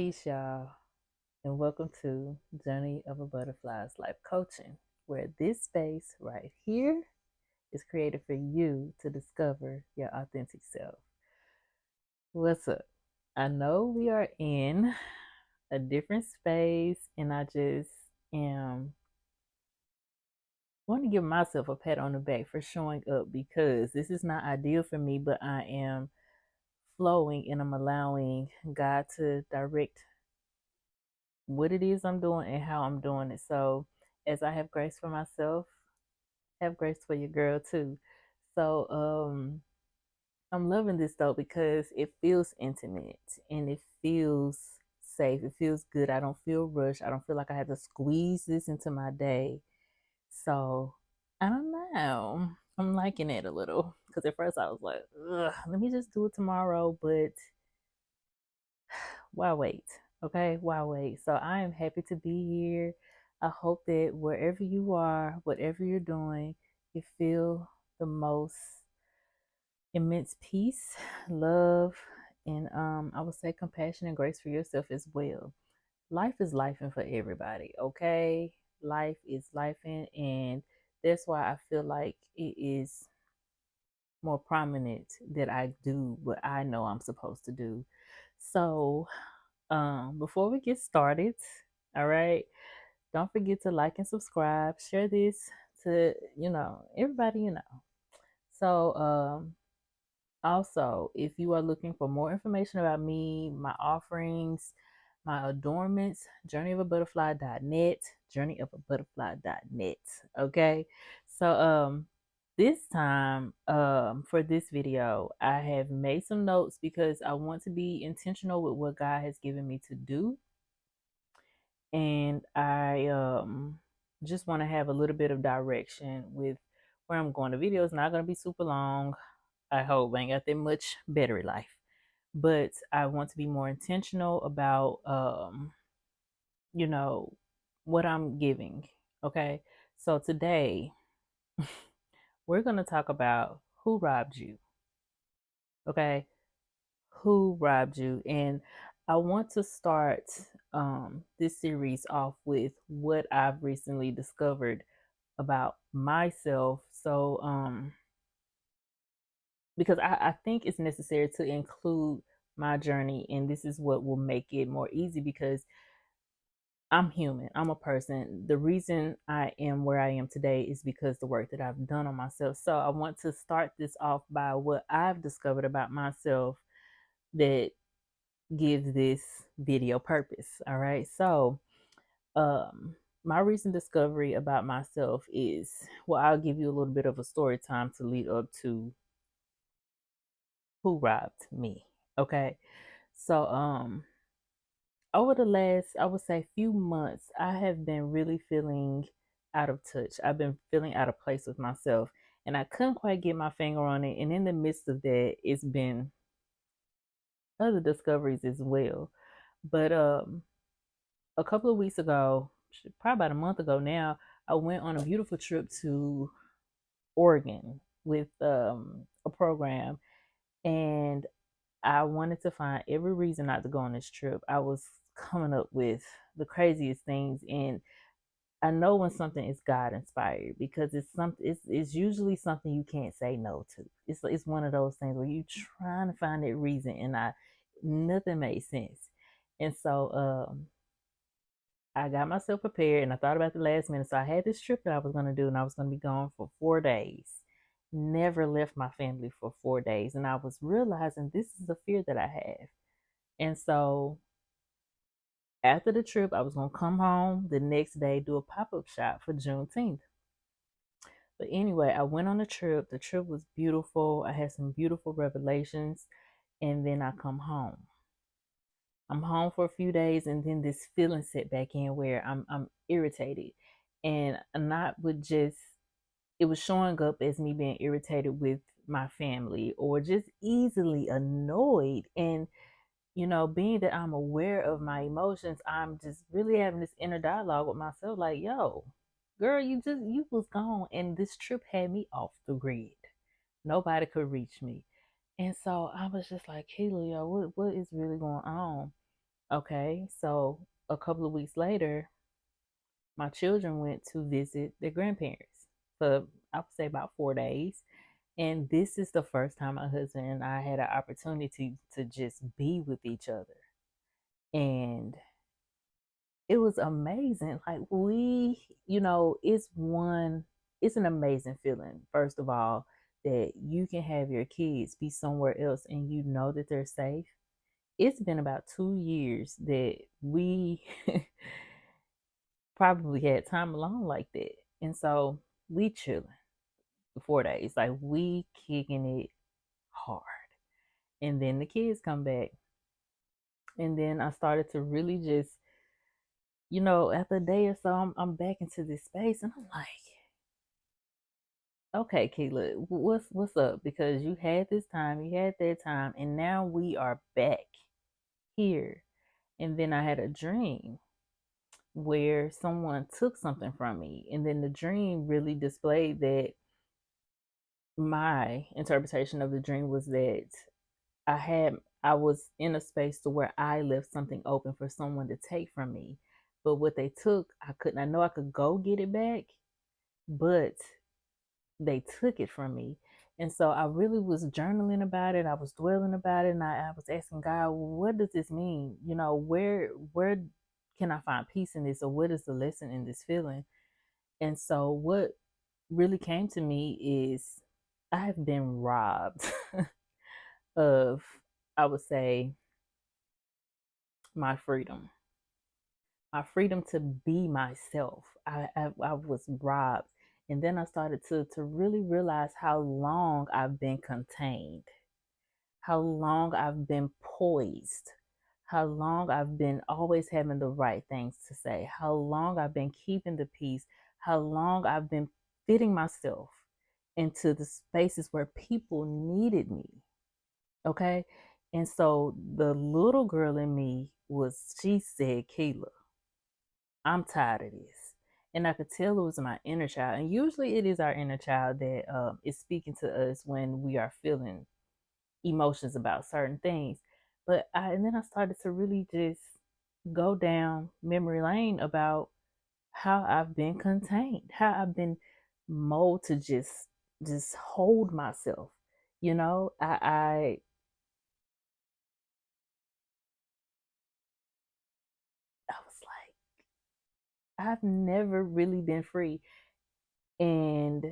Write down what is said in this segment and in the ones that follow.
Peace, y'all, and welcome to Journey of a Butterfly's Life Coaching, where this space right here is created for you to discover your authentic self. What's up? I know we are in a different space, and I just am want to give myself a pat on the back for showing up because this is not ideal for me, but I am flowing and I'm allowing God to direct what it is I'm doing and how I'm doing it. So, as I have grace for myself, have grace for your girl too. So, I'm loving this though because it feels intimate and it feels safe. It feels good. I don't feel rushed. I don't feel like I have to squeeze this into my day. So, I don't know. I'm liking it a little because at first I was like, ugh, let me just do it tomorrow. But why wait? Okay, why wait? So I am happy to be here. I hope that wherever you are, whatever you're doing, you feel the most immense peace, love, and I would say compassion and grace for yourself as well. Life is life and for everybody, okay? Life is life and that's why I feel like it is more prominent that I do what I know I'm supposed to do. So before we get started, all right, don't forget to like and subscribe, share this to everybody you know. So also, if you are looking for more information about me, my offerings, my adornments, journeyofaButterfly.net, journeyofaButterfly.net. Okay. So this time for this video, I have made some notes because I want to be intentional with what God has given me to do. And I just want to have a little bit of direction with where I'm going. The video is not going to be super long. I hope I ain't got that much battery life, but I want to be more intentional about you know what I'm giving. Okay, so today we're going to talk about who robbed you. Okay, who robbed you, and I want to start this series off with what I've recently discovered about myself. So because I think it's necessary to include my journey, and this is what will make it more easy because I'm human. I'm a person. The reason I am where I am today is because the work that I've done on myself. So I want to start this off by what I've discovered about myself that gives this video purpose. All right. So my recent discovery about myself is, well, I'll give you a little bit of a story time to lead up to who robbed me. Okay. So over the last, I would say, few months, I have been really feeling out of touch. I've been feeling out of place with myself, and I couldn't quite get my finger on it. And in the midst of that, it's been other discoveries as well. But a couple of weeks ago, probably about a month ago now, I went on a beautiful trip to Oregon with a program, and I wanted to find every reason not to go on this trip. I was coming up with the craziest things, and I know when something is God inspired because it's something. It's usually something you can't say no to. It's one of those things where you trying to find that reason, and nothing made sense. And so I got myself prepared, and I thought about the last minute. So I had this trip that I was going to do, and I was going to be gone for 4 days. Never left my family for 4 days, and I was realizing this is a fear that I have. And so after the trip, I was going to come home the next day, do a pop up shop for Juneteenth. But anyway, I went on a trip. The trip was beautiful. I had some beautiful revelations. And then I come home. I'm home for a few days, and then this feeling set back in where I'm irritated. And not with just, it was showing up as me being irritated with my family or just easily annoyed. And being that I'm aware of my emotions, I'm just really having this inner dialogue with myself like, yo, girl, you was gone. And this trip had me off the grid. Nobody could reach me. And so I was just like, Keela, yo, what is really going on? Okay, so a couple of weeks later, my children went to visit their grandparents for, I would say, about 4 days. And this is the first time my husband and I had an opportunity to just be with each other. And it was amazing. Like, it's an amazing feeling, first of all, that you can have your kids be somewhere else and you know that they're safe. It's been about 2 years that we probably had time alone like that. And so we chilling for 4 days, like we kicking it hard. And then the kids come back. And then I started to really just, after a day or so, I'm back into this space and I'm like, okay, Keela, what's up? Because you had this time, you had that time, and now we are back here. And then I had a dream where someone took something from me. And then the dream really displayed that my interpretation of the dream was that I was in a space to where I left something open for someone to take from me. But what they took, I know I could go get it back, but they took it from me. And so I really was journaling about it. I was dwelling about it, and I was asking God, what does this mean? Where can I find peace in this, or what is the lesson in this feeling? And so what really came to me is I have been robbed of, I would say, my freedom, my freedom to be myself. I was robbed. And then I started to really realize how long I've been contained, how long I've been poised, how long I've been always having the right things to say, how long I've been keeping the peace, how long I've been fitting myself into the spaces where people needed me. Okay. And so the little girl in me she said, Keela, I'm tired of this. And I could tell it was my inner child. And usually it is our inner child that is speaking to us when we are feeling emotions about certain things. And then I started to really just go down memory lane about how I've been contained, how I've been molded to just hold myself. I was like, I've never really been free. And,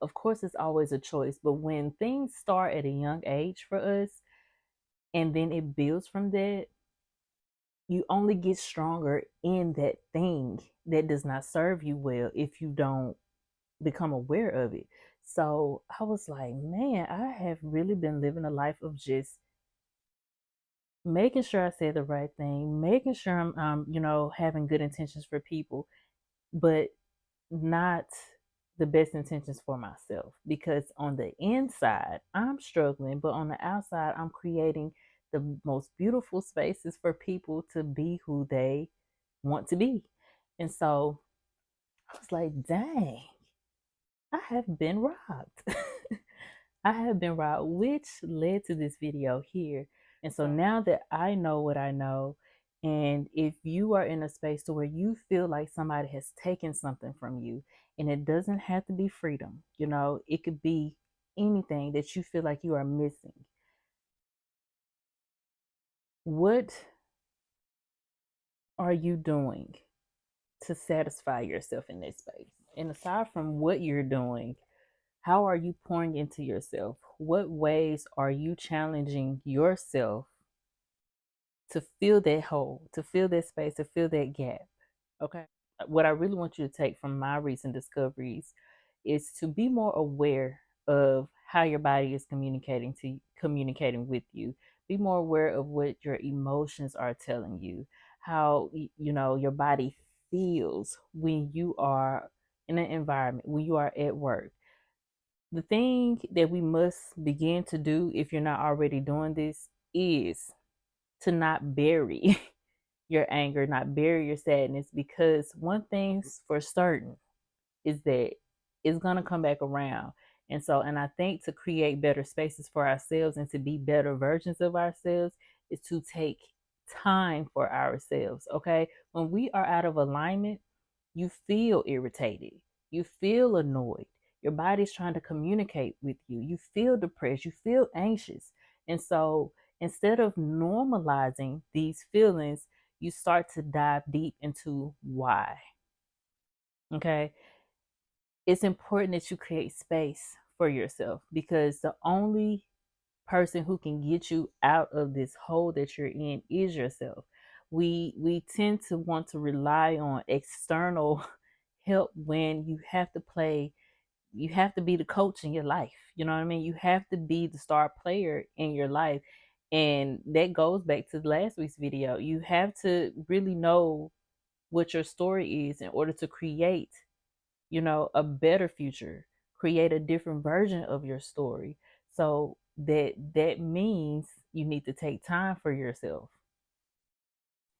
of course, it's always a choice. But when things start at a young age for us and then it builds from that, you only get stronger in that thing that does not serve you well if you don't become aware of it. So I was like, man, I have really been living a life of just making sure I say the right thing, making sure I'm, having good intentions for people, but not the best intentions for myself, because on the inside I'm struggling, but on the outside I'm creating the most beautiful spaces for people to be who they want to be. And so I was like, dang, I have been robbed. I have been robbed, which led to this video here. And so now that I know what I know, and if you are in a space to where you feel like somebody has taken something from you, and it doesn't have to be freedom, it could be anything that you feel like you are missing. What are you doing to satisfy yourself in this space? And aside from what you're doing, how are you pouring into yourself? What ways are you challenging yourself to fill that hole, to fill that space, to fill that gap? Okay. What I really want you to take from my recent discoveries is to be more aware of how your body is communicating with you. Be more aware of what your emotions are telling you, how your body feels when you are in an environment, when you are at work. The thing that we must begin to do, if you're not already doing this, is to not bury your anger, not bury your sadness, because one thing's for certain is that it's going to come back around. And I think to create better spaces for ourselves and to be better versions of ourselves is to take time for ourselves. Okay. When we are out of alignment, you feel irritated, you feel annoyed, your body's trying to communicate with you, you feel depressed, you feel anxious. And so instead of normalizing these feelings, you start to dive deep into why. Okay. It's important that you create space for yourself, because the only person who can get you out of this hole that you're in is yourself. We tend to want to rely on external help when you have to be the coach in your life. You know what I mean? You have to be the star player in your life. And that goes back to last week's video. You have to really know what your story is in order to create, a better future, create a different version of your story. So that means you need to take time for yourself.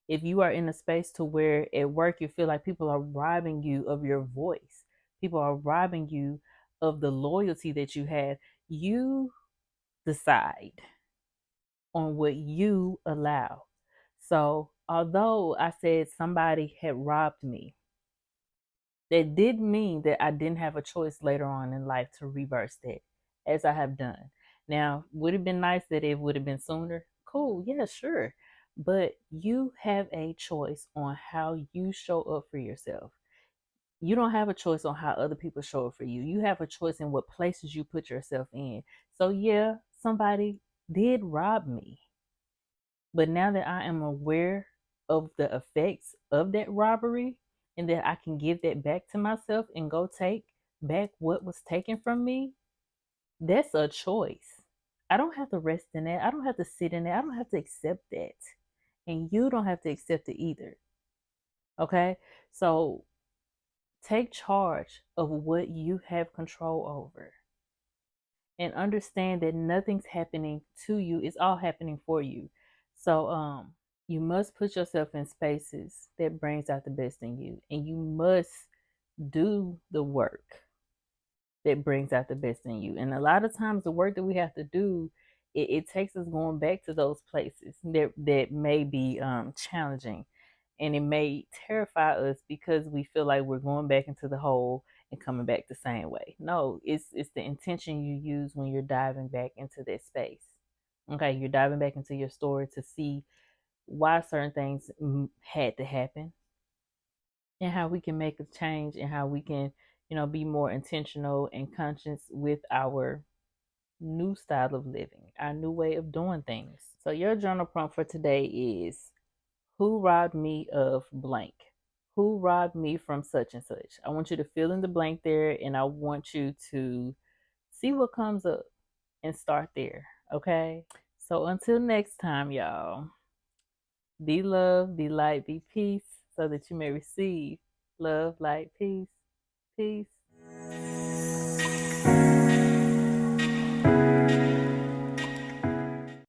If you are in a space to where at work you feel like people are robbing you of your voice, people are robbing you of the loyalty that you have, you decide on what you allow. So although I said somebody had robbed me, that did mean that I didn't have a choice later on in life to reverse that, as I have done. Now, would it have been nice that it would have been sooner? Cool, yeah, sure. But you have a choice on how you show up for yourself. You don't have a choice on how other people show up for you. You have a choice in what places you put yourself in. So, yeah, somebody did rob me. But now that I am aware of the effects of that robbery, and that I can give that back to myself and go take back what was taken from me, that's a choice. I don't have to rest in that. I don't have to sit in that. I don't have to accept that. And you don't have to accept it either. Okay? So take charge of what you have control over, and understand that nothing's happening to you, it's all happening for you. So you must put yourself in spaces that brings out the best in you, and you must do the work that brings out the best in you. And a lot of times the work that we have to do, it takes us going back to those places that may be challenging, and it may terrify us because we feel like we're going back into the hole and coming back the same way. No, it's the intention you use when you're diving back into that space. Okay, you're diving back into your story to see why certain things had to happen, and how we can make a change, and how we can, be more intentional and conscious with our new style of living, our new way of doing things. So your journal prompt for today is, who robbed me of blank? Who robbed me from such and such? I want you to fill in the blank there, and I want you to see what comes up and start there. Okay? So until next time, y'all, be love, be light, be peace, so that you may receive love, light, peace. Peace.